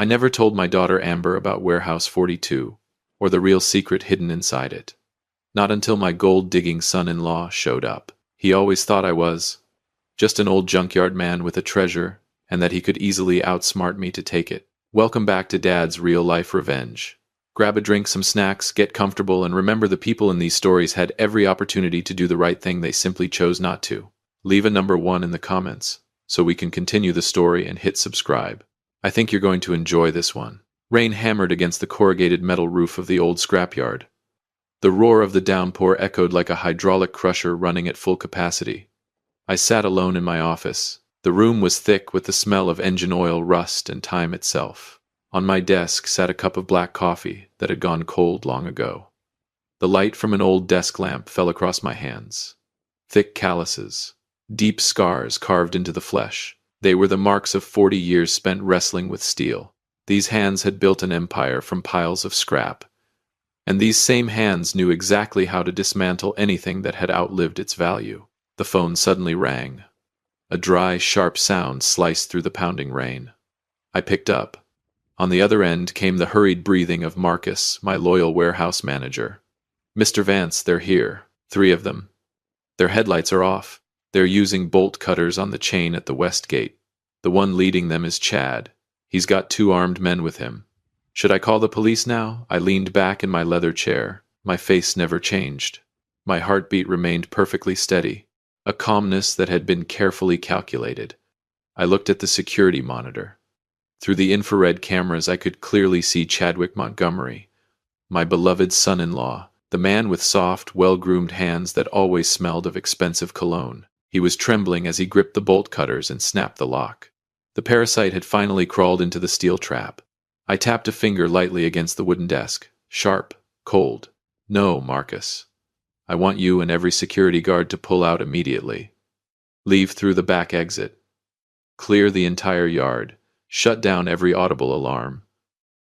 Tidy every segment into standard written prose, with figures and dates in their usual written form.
I never told my daughter Amber about Warehouse 42, or the real secret hidden inside it. Not until my gold-digging son-in-law showed up. He always thought I was just an old junkyard man with a treasure, and that he could easily outsmart me to take it. Welcome back to Dad's real-life revenge. Grab a drink, some snacks, get comfortable, and remember the people in these stories had every opportunity to do the right thing, they simply chose not to. Leave a number 1 in the comments, so we can continue the story, and hit subscribe. I think you're going to enjoy this one. Rain hammered against the corrugated metal roof of the old scrapyard. The roar of the downpour echoed like a hydraulic crusher running at full capacity. I sat alone in my office. The room was thick with the smell of engine oil, rust, and time itself. On my desk sat a cup of black coffee that had gone cold long ago. The light from an old desk lamp fell across my hands. Thick calluses, deep scars carved into the flesh. They were the marks of 40 years spent wrestling with steel. These hands had built an empire from piles of scrap. And these same hands knew exactly how to dismantle anything that had outlived its value. The phone suddenly rang. A dry, sharp sound sliced through the pounding rain. I picked up. On the other end came the hurried breathing of Marcus, my loyal warehouse manager. "Mr. Vance, they're here. 3 of them. Their headlights are off. They're using bolt cutters on the chain at the west gate. The one leading them is Chad. He's got 2 armed men with him. Should I call the police now?" I leaned back in my leather chair. My face never changed. My heartbeat remained perfectly steady. A calmness that had been carefully calculated. I looked at the security monitor. Through the infrared cameras I could clearly see Chadwick Montgomery, my beloved son-in-law, the man with soft, well-groomed hands that always smelled of expensive cologne. He was trembling as he gripped the bolt cutters and snapped the lock. The parasite had finally crawled into the steel trap. I tapped a finger lightly against the wooden desk. Sharp, cold. "No, Marcus. I want you and every security guard to pull out immediately. Leave through the back exit. Clear the entire yard. Shut down every audible alarm.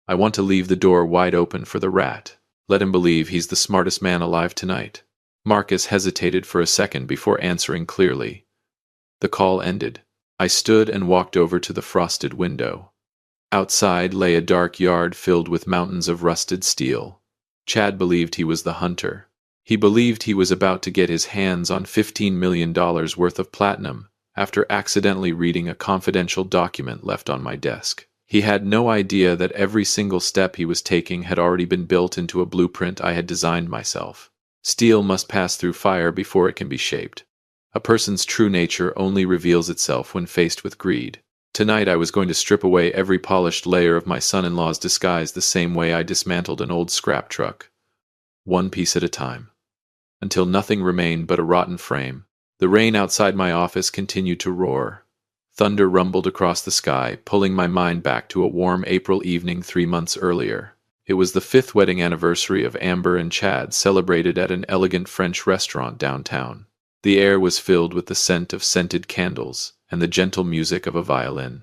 I want to leave the door wide open for the rat. Let him believe he's the smartest man alive tonight." Marcus hesitated for a second before answering clearly. The call ended. I stood and walked over to the frosted window. Outside lay a dark yard filled with mountains of rusted steel. Chad believed he was the hunter. He believed he was about to get his hands on $15 million worth of platinum after accidentally reading a confidential document left on my desk. He had no idea that every single step he was taking had already been built into a blueprint I had designed myself. Steel must pass through fire before it can be shaped. A person's true nature only reveals itself when faced with greed. Tonight I was going to strip away every polished layer of my son-in-law's disguise the same way I dismantled an old scrap truck. One piece at a time. Until nothing remained but a rotten frame. The rain outside my office continued to roar. Thunder rumbled across the sky, pulling my mind back to a warm April evening 3 months earlier. It was the 5th wedding anniversary of Amber and Chad, celebrated at an elegant French restaurant downtown. The air was filled with the scent of scented candles and the gentle music of a violin.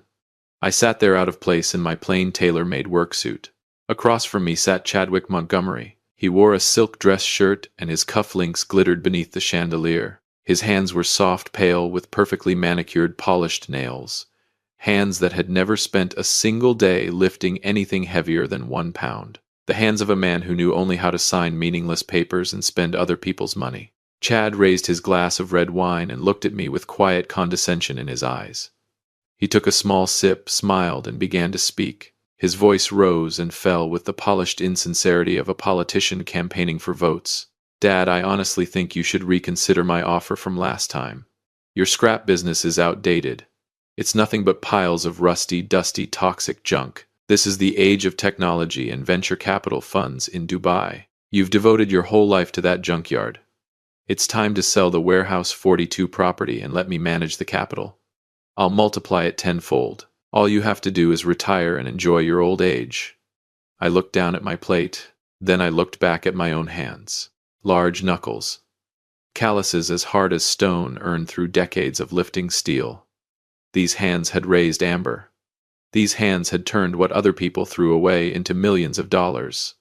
I sat there out of place in my plain tailor-made work suit. Across from me sat Chadwick Montgomery. He wore a silk dress shirt and his cufflinks glittered beneath the chandelier. His hands were soft, pale, with perfectly manicured, polished nails. Hands that had never spent a single day lifting anything heavier than 1 pound. The hands of a man who knew only how to sign meaningless papers and spend other people's money. Chad raised his glass of red wine and looked at me with quiet condescension in his eyes. He took a small sip, smiled, and began to speak. His voice rose and fell with the polished insincerity of a politician campaigning for votes. "Dad, I honestly think you should reconsider my offer from last time. Your scrap business is outdated. It's nothing but piles of rusty, dusty, toxic junk. This is the age of technology and venture capital funds in Dubai. You've devoted your whole life to that junkyard. It's time to sell the Warehouse 42 property and let me manage the capital. I'll multiply it tenfold. All you have to do is retire and enjoy your old age." I looked down at my plate. Then I looked back at my own hands. Large knuckles. Calluses as hard as stone earned through decades of lifting steel. These hands had raised Amber. These hands had turned what other people threw away into millions of dollars.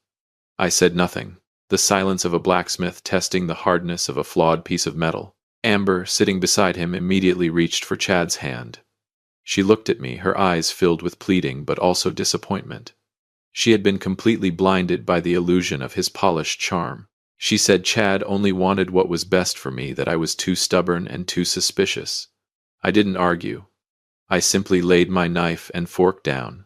I said nothing. The silence of a blacksmith testing the hardness of a flawed piece of metal. Amber, sitting beside him, immediately reached for Chad's hand. She looked at me, her eyes filled with pleading but also disappointment. She had been completely blinded by the illusion of his polished charm. She said Chad only wanted what was best for me, that I was too stubborn and too suspicious. I didn't argue. I simply laid my knife and fork down.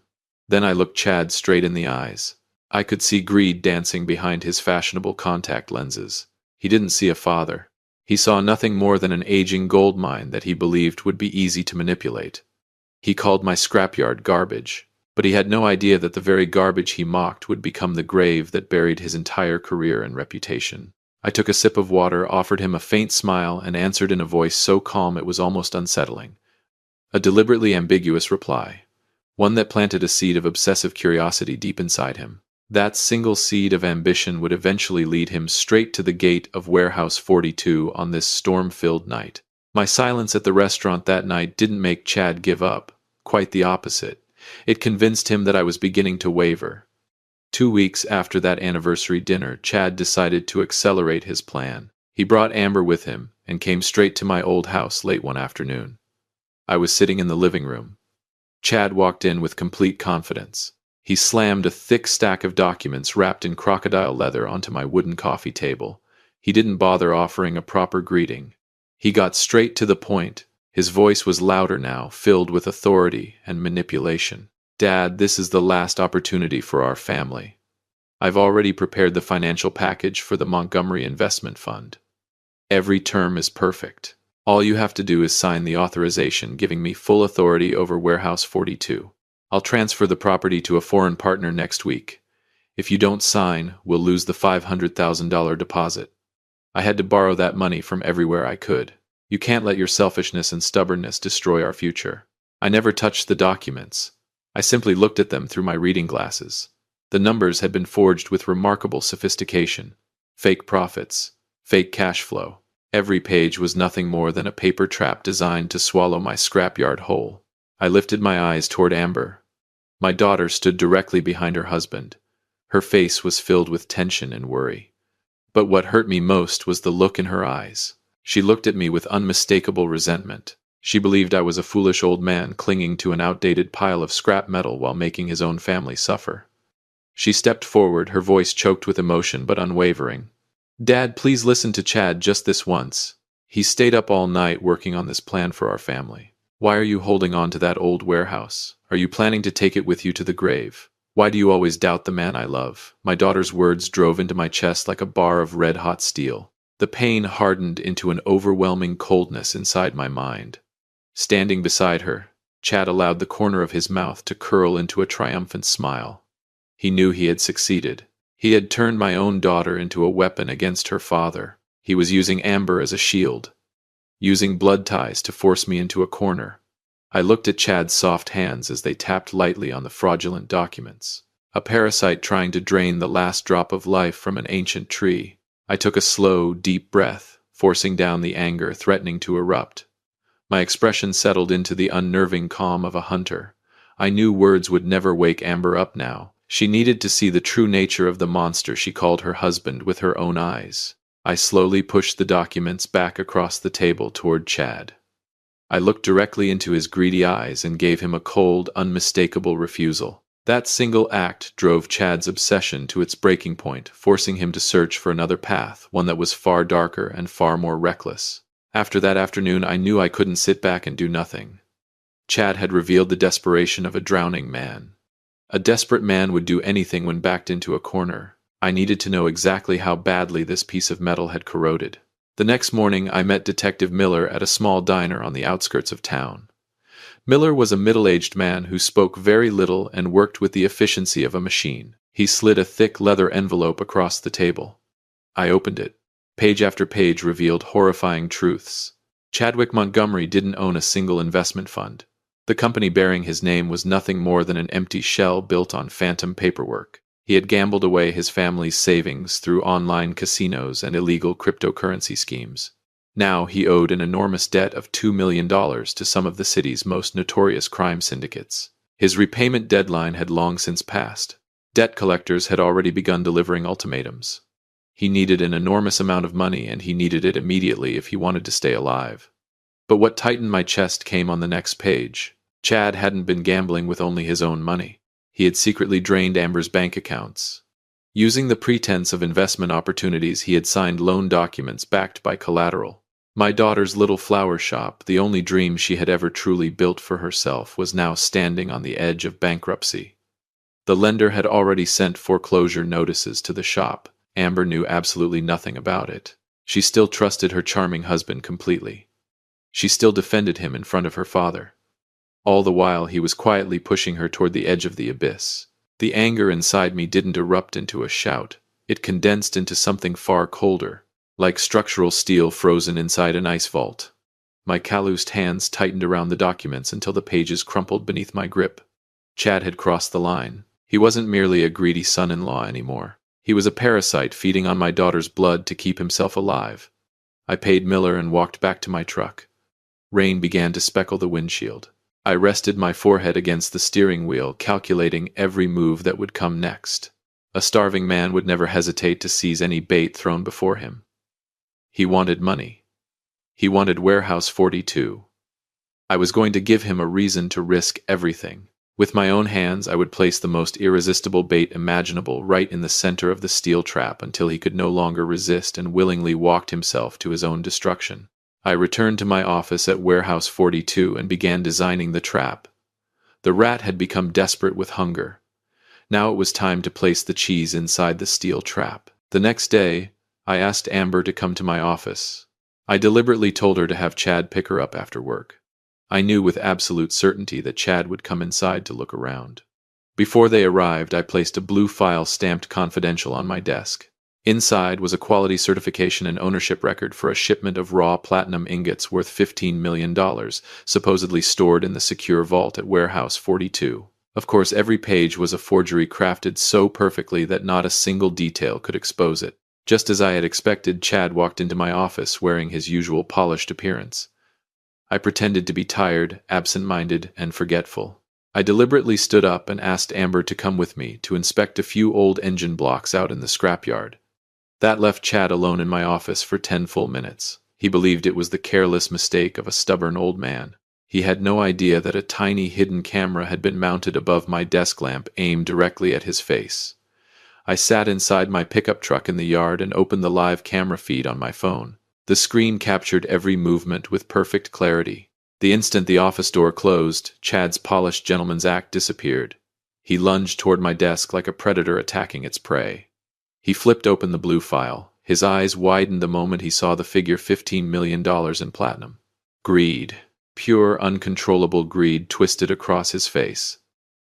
Then I looked Chad straight in the eyes. I could see greed dancing behind his fashionable contact lenses. He didn't see a father. He saw nothing more than an aging gold mine that he believed would be easy to manipulate. He called my scrapyard garbage, but he had no idea that the very garbage he mocked would become the grave that buried his entire career and reputation. I took a sip of water, offered him a faint smile, and answered in a voice so calm it was almost unsettling. A deliberately ambiguous reply, one that planted a seed of obsessive curiosity deep inside him. That single seed of ambition would eventually lead him straight to the gate of Warehouse 42 on this storm-filled night. My silence at the restaurant that night didn't make Chad give up. Quite the opposite. It convinced him that I was beginning to waver. 2 weeks after that anniversary dinner, Chad decided to accelerate his plan. He brought Amber with him and came straight to my old house late one afternoon. I was sitting in the living room. Chad walked in with complete confidence. He slammed a thick stack of documents wrapped in crocodile leather onto my wooden coffee table. He didn't bother offering a proper greeting. He got straight to the point. His voice was louder now, filled with authority and manipulation. "Dad, this is the last opportunity for our family. I've already prepared the financial package for the Montgomery Investment Fund. Every term is perfect. All you have to do is sign the authorization giving me full authority over Warehouse 42. I'll transfer the property to a foreign partner next week. If you don't sign, we'll lose the $500,000 deposit. I had to borrow that money from everywhere I could. You can't let your selfishness and stubbornness destroy our future." I never touched the documents. I simply looked at them through my reading glasses. The numbers had been forged with remarkable sophistication. Fake profits, fake cash flow. Every page was nothing more than a paper trap designed to swallow my scrapyard whole. I lifted my eyes toward Amber. My daughter stood directly behind her husband. Her face was filled with tension and worry. But what hurt me most was the look in her eyes. She looked at me with unmistakable resentment. She believed I was a foolish old man clinging to an outdated pile of scrap metal while making his own family suffer. She stepped forward, her voice choked with emotion but unwavering. "Dad, please listen to Chad just this once. He stayed up all night working on this plan for our family. Why are you holding on to that old warehouse? Are you planning to take it with you to the grave? Why do you always doubt the man I love?" My daughter's words drove into my chest like a bar of red-hot steel. The pain hardened into an overwhelming coldness inside my mind. Standing beside her, Chad allowed the corner of his mouth to curl into a triumphant smile. He knew he had succeeded. He had turned my own daughter into a weapon against her father. He was using Amber as a shield, using blood ties to force me into a corner. I looked at Chad's soft hands as they tapped lightly on the fraudulent documents. A parasite trying to drain the last drop of life from an ancient tree. I took a slow, deep breath, forcing down the anger threatening to erupt. My expression settled into the unnerving calm of a hunter. I knew words would never wake Amber up now. She needed to see the true nature of the monster she called her husband with her own eyes. I slowly pushed the documents back across the table toward Chad. I looked directly into his greedy eyes and gave him a cold, unmistakable refusal. That single act drove Chad's obsession to its breaking point, forcing him to search for another path, one that was far darker and far more reckless. After that afternoon, I knew I couldn't sit back and do nothing. Chad had revealed the desperation of a drowning man. A desperate man would do anything when backed into a corner. I needed to know exactly how badly this piece of metal had corroded. The next morning, I met Detective Miller at a small diner on the outskirts of town. Miller was a middle-aged man who spoke very little and worked with the efficiency of a machine. He slid a thick leather envelope across the table. I opened it. Page after page revealed horrifying truths. Chadwick Montgomery didn't own a single investment fund. The company bearing his name was nothing more than an empty shell built on phantom paperwork. He had gambled away his family's savings through online casinos and illegal cryptocurrency schemes. Now he owed an enormous debt of $2 million to some of the city's most notorious crime syndicates. His repayment deadline had long since passed. Debt collectors had already begun delivering ultimatums. He needed an enormous amount of money, and he needed it immediately if he wanted to stay alive. But what tightened my chest came on the next page. Chad hadn't been gambling with only his own money. He had secretly drained Amber's bank accounts. Using the pretense of investment opportunities, he had signed loan documents backed by collateral. My daughter's little flower shop, the only dream she had ever truly built for herself, was now standing on the edge of bankruptcy. The lender had already sent foreclosure notices to the shop. Amber knew absolutely nothing about it. She still trusted her charming husband completely. She still defended him in front of her father. All the while, he was quietly pushing her toward the edge of the abyss. The anger inside me didn't erupt into a shout. It condensed into something far colder, like structural steel frozen inside an ice vault. My calloused hands tightened around the documents until the pages crumpled beneath my grip. Chad had crossed the line. He wasn't merely a greedy son-in-law anymore. He was a parasite feeding on my daughter's blood to keep himself alive. I paid Miller and walked back to my truck. Rain began to speckle the windshield. I rested my forehead against the steering wheel, calculating every move that would come next. A starving man would never hesitate to seize any bait thrown before him. He wanted money. He wanted Warehouse 42. I was going to give him a reason to risk everything. With my own hands, I would place the most irresistible bait imaginable right in the center of the steel trap until he could no longer resist and willingly walked himself to his own destruction. I returned to my office at Warehouse 42 and began designing the trap. The rat had become desperate with hunger. Now it was time to place the cheese inside the steel trap. The next day, I asked Amber to come to my office. I deliberately told her to have Chad pick her up after work. I knew with absolute certainty that Chad would come inside to look around. Before they arrived, I placed a blue file stamped confidential on my desk. Inside was a quality certification and ownership record for a shipment of raw platinum ingots worth $15 million, supposedly stored in the secure vault at Warehouse 42. Of course, every page was a forgery crafted so perfectly that not a single detail could expose it. Just as I had expected, Chad walked into my office wearing his usual polished appearance. I pretended to be tired, absent-minded, and forgetful. I deliberately stood up and asked Amber to come with me to inspect a few old engine blocks out in the scrapyard. That left Chad alone in my office for 10 full minutes. He believed it was the careless mistake of a stubborn old man. He had no idea that a tiny hidden camera had been mounted above my desk lamp aimed directly at his face. I sat inside my pickup truck in the yard and opened the live camera feed on my phone. The screen captured every movement with perfect clarity. The instant the office door closed, Chad's polished gentleman's act disappeared. He lunged toward my desk like a predator attacking its prey. He flipped open the blue file. His eyes widened the moment he saw the figure $15 million in platinum. Greed, pure, uncontrollable greed twisted across his face.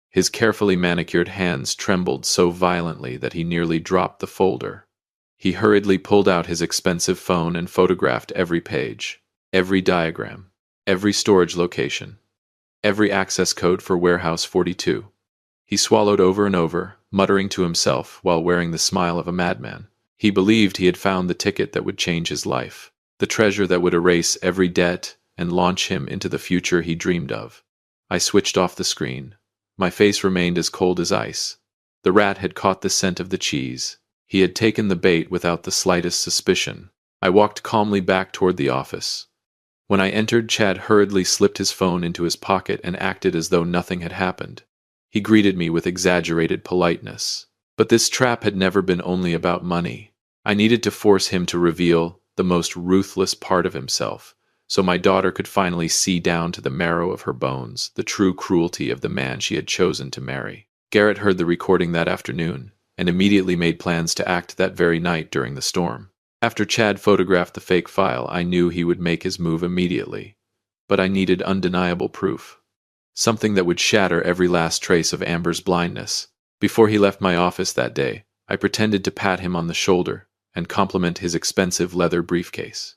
His carefully manicured hands trembled so violently that he nearly dropped the folder. He hurriedly pulled out his expensive phone and photographed every page, every diagram, every storage location, every access code for Warehouse 42. He swallowed over and over, muttering to himself while wearing the smile of a madman. He believed he had found the ticket that would change his life, the treasure that would erase every debt and launch him into the future he dreamed of. I switched off the screen. My face remained as cold as ice. The rat had caught the scent of the cheese. He had taken the bait without the slightest suspicion. I walked calmly back toward the office. When I entered, Chad hurriedly slipped his phone into his pocket and acted as though nothing had happened. He greeted me with exaggerated politeness. But this trap had never been only about money. I needed to force him to reveal the most ruthless part of himself, so my daughter could finally see down to the marrow of her bones the true cruelty of the man she had chosen to marry. Garrett heard the recording that afternoon, and immediately made plans to act that very night during the storm. After Chad photographed the fake file, I knew he would make his move immediately. But I needed undeniable proof. Something that would shatter every last trace of Amber's blindness. Before he left my office that day, I pretended to pat him on the shoulder and compliment his expensive leather briefcase.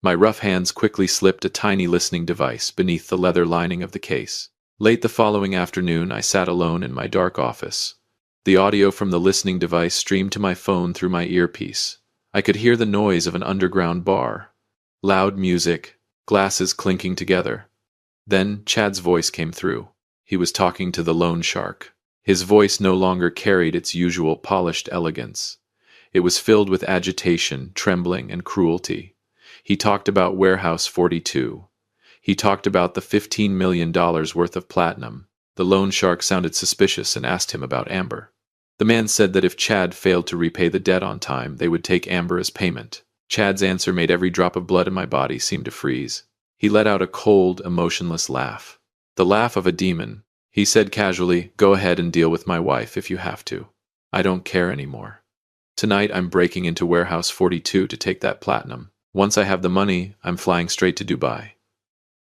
My rough hands quickly slipped a tiny listening device beneath the leather lining of the case. Late the following afternoon, I sat alone in my dark office. The audio from the listening device streamed to my phone through my earpiece. I could hear the noise of an underground bar. Loud music, glasses clinking together. Then Chad's voice came through. He was talking to the loan shark. His voice no longer carried its usual polished elegance. It was filled with agitation, trembling, and cruelty. He talked about Warehouse 42. He talked about the $15 million worth of platinum. The loan shark sounded suspicious and asked him about Amber. The man said that if Chad failed to repay the debt on time, they would take Amber as payment. Chad's answer made every drop of blood in my body seem to freeze. He let out a cold, emotionless laugh. The laugh of a demon. He said casually, "Go ahead and deal with my wife if you have to. I don't care anymore. Tonight I'm breaking into Warehouse 42 to take that platinum. Once I have the money, I'm flying straight to Dubai.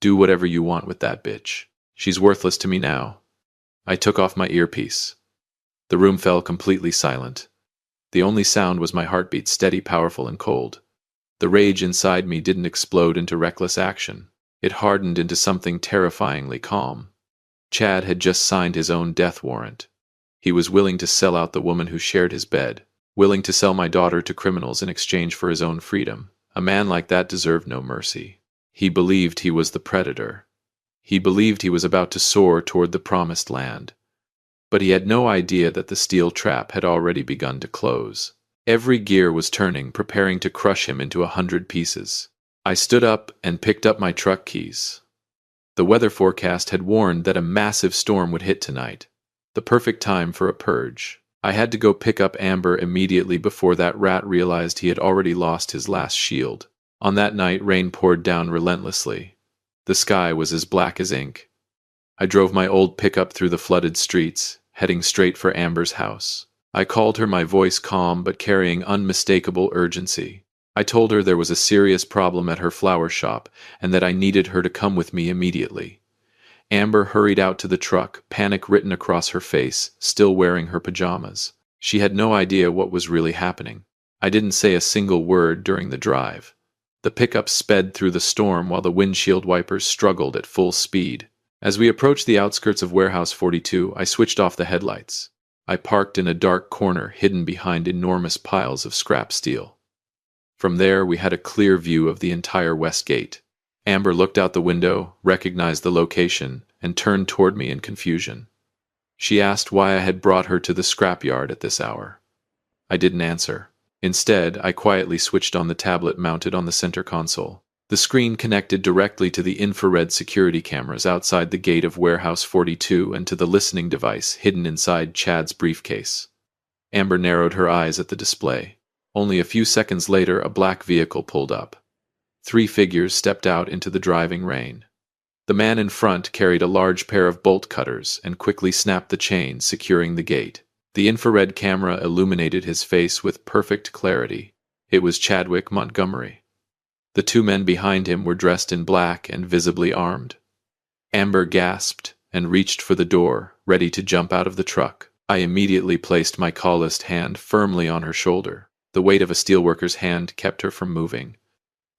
Do whatever you want with that bitch. She's worthless to me now." I took off my earpiece. The room fell completely silent. The only sound was my heartbeat, steady, powerful, and cold. The rage inside me didn't explode into reckless action. It hardened into something terrifyingly calm. Chad had just signed his own death warrant. He was willing to sell out the woman who shared his bed, willing to sell my daughter to criminals in exchange for his own freedom. A man like that deserved no mercy. He believed he was the predator. He believed he was about to soar toward the promised land. But he had no idea that the steel trap had already begun to close. Every gear was turning, preparing to crush him into 100 pieces. I stood up and picked up my truck keys. The weather forecast had warned that a massive storm would hit tonight. The perfect time for a purge. I had to go pick up Amber immediately before that rat realized he had already lost his last shield. On that night, rain poured down relentlessly. The sky was as black as ink. I drove my old pickup through the flooded streets, heading straight for Amber's house. I called her, my voice calm but carrying unmistakable urgency. I told her there was a serious problem at her flower shop and that I needed her to come with me immediately. Amber hurried out to the truck, panic written across her face, still wearing her pajamas. She had no idea what was really happening. I didn't say a single word during the drive. The pickup sped through the storm while the windshield wipers struggled at full speed. As we approached the outskirts of Warehouse 42, I switched off the headlights. I parked in a dark corner hidden behind enormous piles of scrap steel. From there, we had a clear view of the entire west gate. Amber looked out the window, recognized the location, and turned toward me in confusion. She asked why I had brought her to the scrapyard at this hour. I didn't answer. Instead, I quietly switched on the tablet mounted on the center console. The screen connected directly to the infrared security cameras outside the gate of Warehouse 42 and to the listening device hidden inside Chad's briefcase. Amber narrowed her eyes at the display. Only a few seconds later, a black vehicle pulled up. 3 figures stepped out into the driving rain. The man in front carried a large pair of bolt cutters and quickly snapped the chain, securing the gate. The infrared camera illuminated his face with perfect clarity. It was Chadwick Montgomery. The 2 men behind him were dressed in black and visibly armed. Amber gasped and reached for the door, ready to jump out of the truck. I immediately placed my calloused hand firmly on her shoulder. The weight of a steelworker's hand kept her from moving.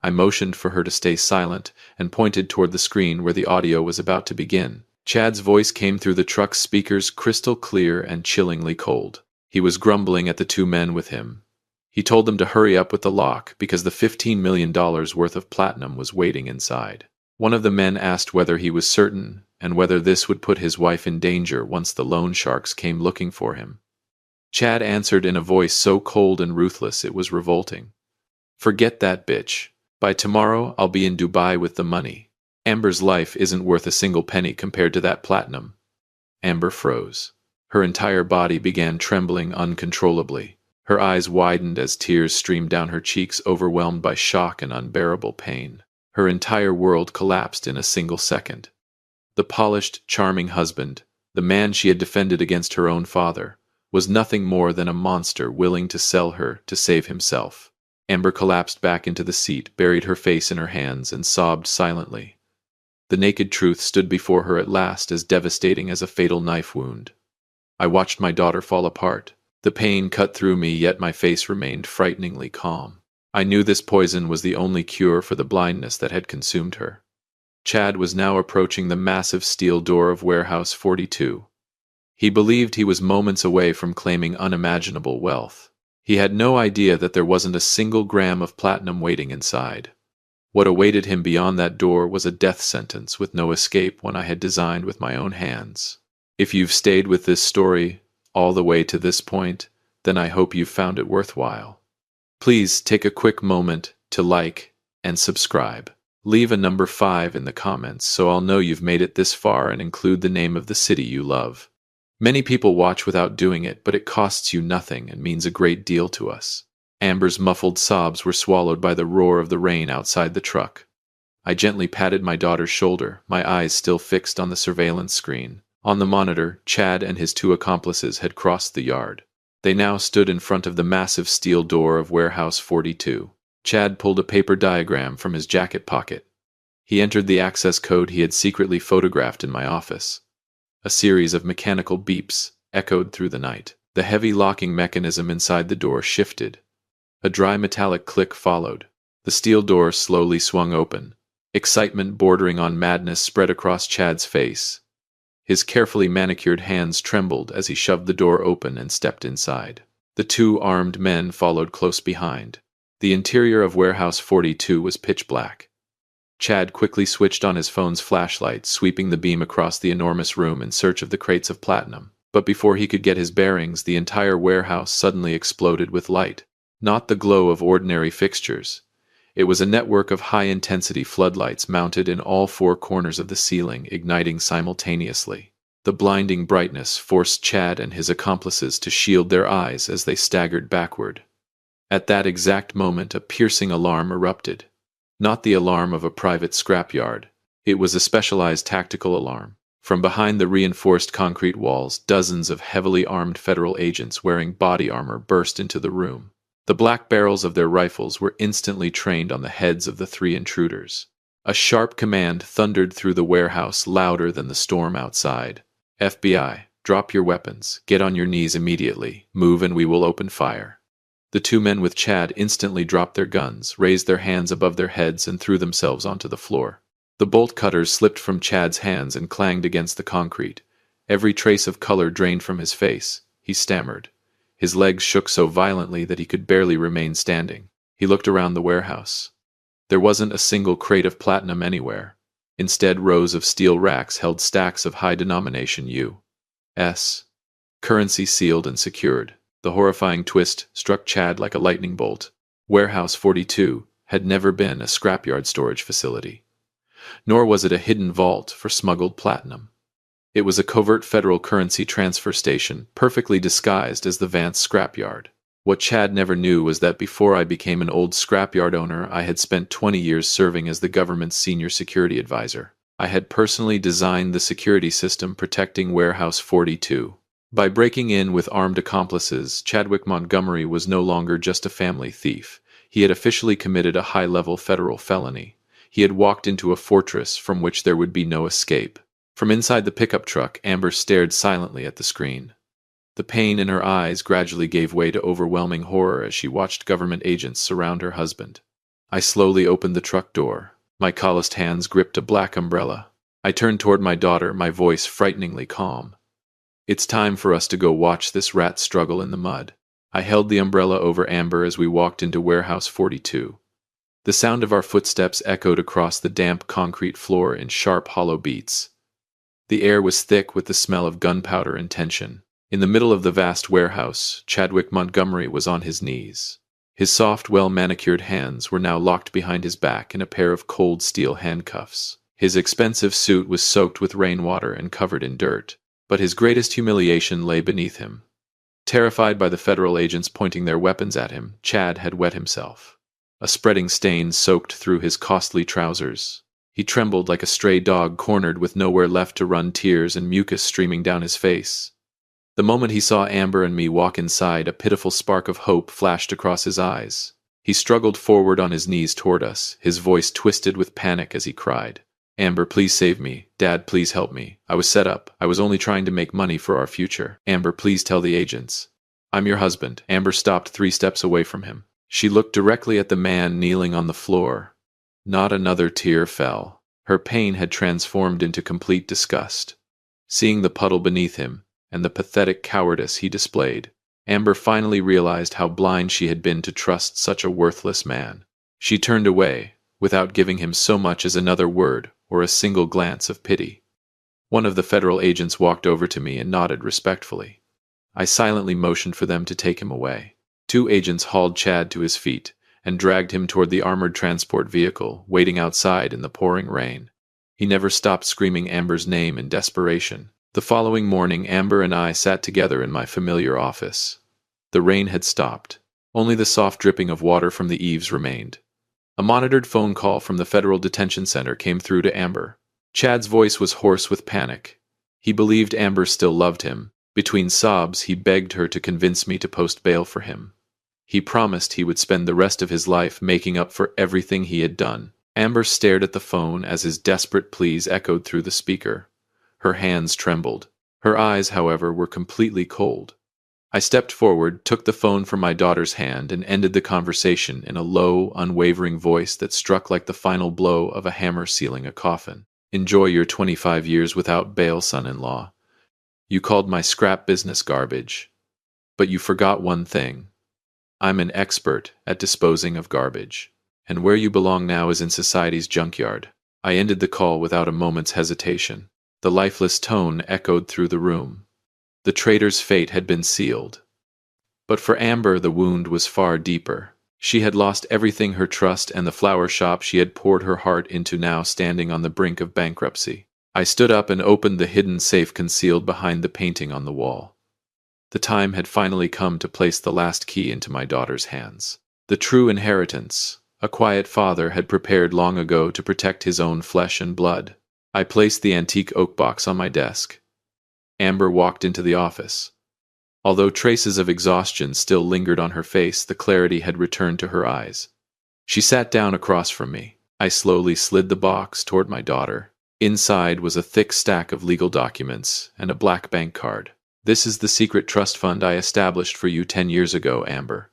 I motioned for her to stay silent and pointed toward the screen where the audio was about to begin. Chad's voice came through the truck's speakers crystal clear and chillingly cold. He was grumbling at the 2 men with him. He told them to hurry up with the lock because the $15 million worth of platinum was waiting inside. One of the men asked whether he was certain and whether this would put his wife in danger once the loan sharks came looking for him. Chad answered in a voice so cold and ruthless it was revolting. "Forget that bitch. By tomorrow, I'll be in Dubai with the money. Amber's life isn't worth a single penny compared to that platinum." Amber froze. Her entire body began trembling uncontrollably. Her eyes widened as tears streamed down her cheeks, overwhelmed by shock and unbearable pain. Her entire world collapsed in a single second. The polished, charming husband, the man she had defended against her own father, was nothing more than a monster willing to sell her to save himself. Amber collapsed back into the seat, buried her face in her hands, and sobbed silently. The naked truth stood before her at last, as devastating as a fatal knife wound. I watched my daughter fall apart. The pain cut through me, yet my face remained frighteningly calm. I knew this poison was the only cure for the blindness that had consumed her. Chad was now approaching the massive steel door of Warehouse 42. He believed he was moments away from claiming unimaginable wealth. He had no idea that there wasn't a single gram of platinum waiting inside. What awaited him beyond that door was a death sentence with no escape, one I had designed with my own hands. If you've stayed with this story all the way to this point, then I hope you've found it worthwhile. Please take a quick moment to like and subscribe. Leave a number 5 in the comments so I'll know you've made it this far and include the name of the city you love. Many people watch without doing it, but it costs you nothing and means a great deal to us. Amber's muffled sobs were swallowed by the roar of the rain outside the truck. I gently patted my daughter's shoulder, my eyes still fixed on the surveillance screen. On the monitor, Chad and his 2 accomplices had crossed the yard. They now stood in front of the massive steel door of Warehouse 42. Chad pulled a paper diagram from his jacket pocket. He entered the access code he had secretly photographed in my office. A series of mechanical beeps echoed through the night. The heavy locking mechanism inside the door shifted. A dry metallic click followed. The steel door slowly swung open. Excitement bordering on madness spread across Chad's face. His carefully manicured hands trembled as he shoved the door open and stepped inside. The 2 armed men followed close behind. The interior of Warehouse 42 was pitch black. Chad quickly switched on his phone's flashlight, sweeping the beam across the enormous room in search of the crates of platinum. But before he could get his bearings, the entire warehouse suddenly exploded with light. Not the glow of ordinary fixtures. It was a network of high-intensity floodlights mounted in all 4 corners of the ceiling, igniting simultaneously. The blinding brightness forced Chad and his accomplices to shield their eyes as they staggered backward. At that exact moment, a piercing alarm erupted. Not the alarm of a private scrapyard. It was a specialized tactical alarm. From behind the reinforced concrete walls, dozens of heavily armed federal agents wearing body armor burst into the room. The black barrels of their rifles were instantly trained on the heads of the 3 intruders. A sharp command thundered through the warehouse, louder than the storm outside. FBI, drop your weapons. Get on your knees immediately. Move and we will open fire. The 2 men with Chad instantly dropped their guns, raised their hands above their heads, and threw themselves onto the floor. The bolt cutters slipped from Chad's hands and clanged against the concrete. Every trace of color drained from his face. He stammered. His legs shook so violently that he could barely remain standing. He looked around the warehouse. There wasn't a single crate of platinum anywhere. Instead, rows of steel racks held stacks of high-denomination U.S. currency sealed and secured. The horrifying twist struck Chad like a lightning bolt. Warehouse 42 had never been a scrapyard storage facility. Nor was it a hidden vault for smuggled platinum. It was a covert federal currency transfer station, perfectly disguised as the Vance scrapyard. What Chad never knew was that before I became an old scrapyard owner, I had spent 20 years serving as the government's senior security advisor. I had personally designed the security system protecting Warehouse 42. By breaking in with armed accomplices, Chadwick Montgomery was no longer just a family thief. He had officially committed a high-level federal felony. He had walked into a fortress from which there would be no escape. From inside the pickup truck, Amber stared silently at the screen. The pain in her eyes gradually gave way to overwhelming horror as she watched government agents surround her husband. I slowly opened the truck door. My calloused hands gripped a black umbrella. I turned toward my daughter, my voice frighteningly calm. It's time for us to go watch this rat struggle in the mud. I held the umbrella over Amber as we walked into Warehouse 42. The sound of our footsteps echoed across the damp concrete floor in sharp, hollow beats. The air was thick with the smell of gunpowder and tension. In the middle of the vast warehouse, Chadwick Montgomery was on his knees. His soft, well-manicured hands were now locked behind his back in a pair of cold steel handcuffs. His expensive suit was soaked with rainwater and covered in dirt, but his greatest humiliation lay beneath him. Terrified by the federal agents pointing their weapons at him, Chad had wet himself. A spreading stain soaked through his costly trousers. He trembled like a stray dog cornered with nowhere left to run, tears and mucus streaming down his face. The moment he saw Amber and me walk inside, a pitiful spark of hope flashed across his eyes. He struggled forward on his knees toward us, his voice twisted with panic as he cried, "Amber, please save me. Dad, please help me. I was set up. I was only trying to make money for our future. Amber, please tell the agents. I'm your husband." Amber stopped 3 steps away from him. She looked directly at the man kneeling on the floor. Not another tear fell. Her pain had transformed into complete disgust. Seeing the puddle beneath him, and the pathetic cowardice he displayed, Amber finally realized how blind she had been to trust such a worthless man. She turned away, without giving him so much as another word or a single glance of pity. One of the federal agents walked over to me and nodded respectfully. I silently motioned for them to take him away. 2 agents hauled Chad to his feet, and dragged him toward the armored transport vehicle, waiting outside in the pouring rain. He never stopped screaming Amber's name in desperation. The following morning, Amber and I sat together in my familiar office. The rain had stopped. Only the soft dripping of water from the eaves remained. A monitored phone call from the Federal Detention Center came through to Amber. Chad's voice was hoarse with panic. He believed Amber still loved him. Between sobs, he begged her to convince me to post bail for him. He promised he would spend the rest of his life making up for everything he had done. Amber stared at the phone as his desperate pleas echoed through the speaker. Her hands trembled. Her eyes, however, were completely cold. I stepped forward, took the phone from my daughter's hand, and ended the conversation in a low, unwavering voice that struck like the final blow of a hammer sealing a coffin. Enjoy your 25 years without bail, son-in-law. You called my scrap business garbage. But you forgot one thing. I'm an expert at disposing of garbage. And where you belong now is in society's junkyard. I ended the call without a moment's hesitation. The lifeless tone echoed through the room. The traitor's fate had been sealed. But for Amber, the wound was far deeper. She had lost everything, her trust and the flower shop she had poured her heart into, now standing on the brink of bankruptcy. I stood up and opened the hidden safe concealed behind the painting on the wall. The time had finally come to place the last key into my daughter's hands. The true inheritance a quiet father had prepared long ago to protect his own flesh and blood. I placed the antique oak box on my desk. Amber walked into the office. Although traces of exhaustion still lingered on her face, the clarity had returned to her eyes. She sat down across from me. I slowly slid the box toward my daughter. Inside was a thick stack of legal documents and a black bank card. This is the secret trust fund I established for you 10 years ago, Amber.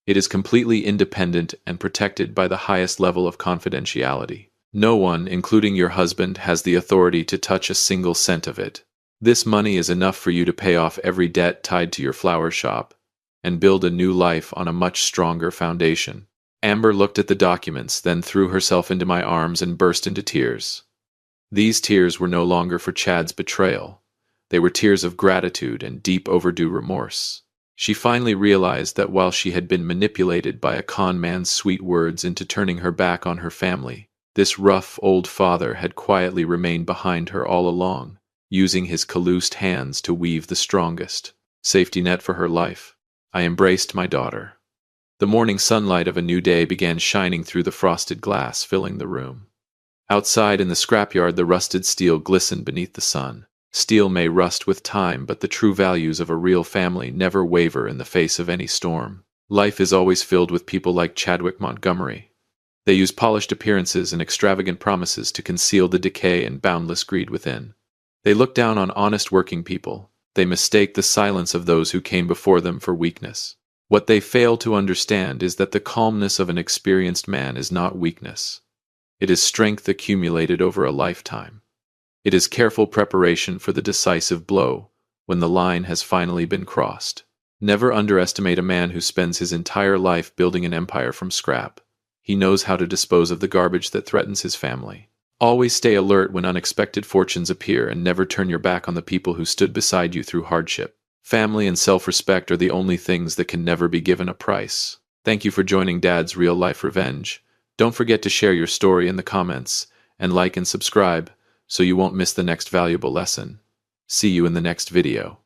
It is completely independent and protected by the highest level of confidentiality. No one, including your husband, has the authority to touch a single cent of it. This money is enough for you to pay off every debt tied to your flower shop and build a new life on a much stronger foundation. Amber looked at the documents, then threw herself into my arms and burst into tears. These tears were no longer for Chad's betrayal. They were tears of gratitude and deep overdue remorse. She finally realized that while she had been manipulated by a con man's sweet words into turning her back on her family, this rough old father had quietly remained behind her all along, using his calloused hands to weave the strongest safety net for her life. I embraced my daughter. The morning sunlight of a new day began shining through the frosted glass, filling the room. Outside in the scrapyard, the rusted steel glistened beneath the sun. Steel may rust with time, but the true values of a real family never waver in the face of any storm. Life is always filled with people like Chadwick Montgomery. They use polished appearances and extravagant promises to conceal the decay and boundless greed within. They look down on honest working people. They mistake the silence of those who came before them for weakness. What they fail to understand is that the calmness of an experienced man is not weakness. It is strength accumulated over a lifetime. It is careful preparation for the decisive blow when the line has finally been crossed. Never underestimate a man who spends his entire life building an empire from scrap. He knows how to dispose of the garbage that threatens his family. Always stay alert when unexpected fortunes appear, and never turn your back on the people who stood beside you through hardship. Family and self-respect are the only things that can never be given a price. Thank you for joining Dad's Real Life Revenge. Don't forget to share your story in the comments, and like and subscribe so you won't miss the next valuable lesson. See you in the next video.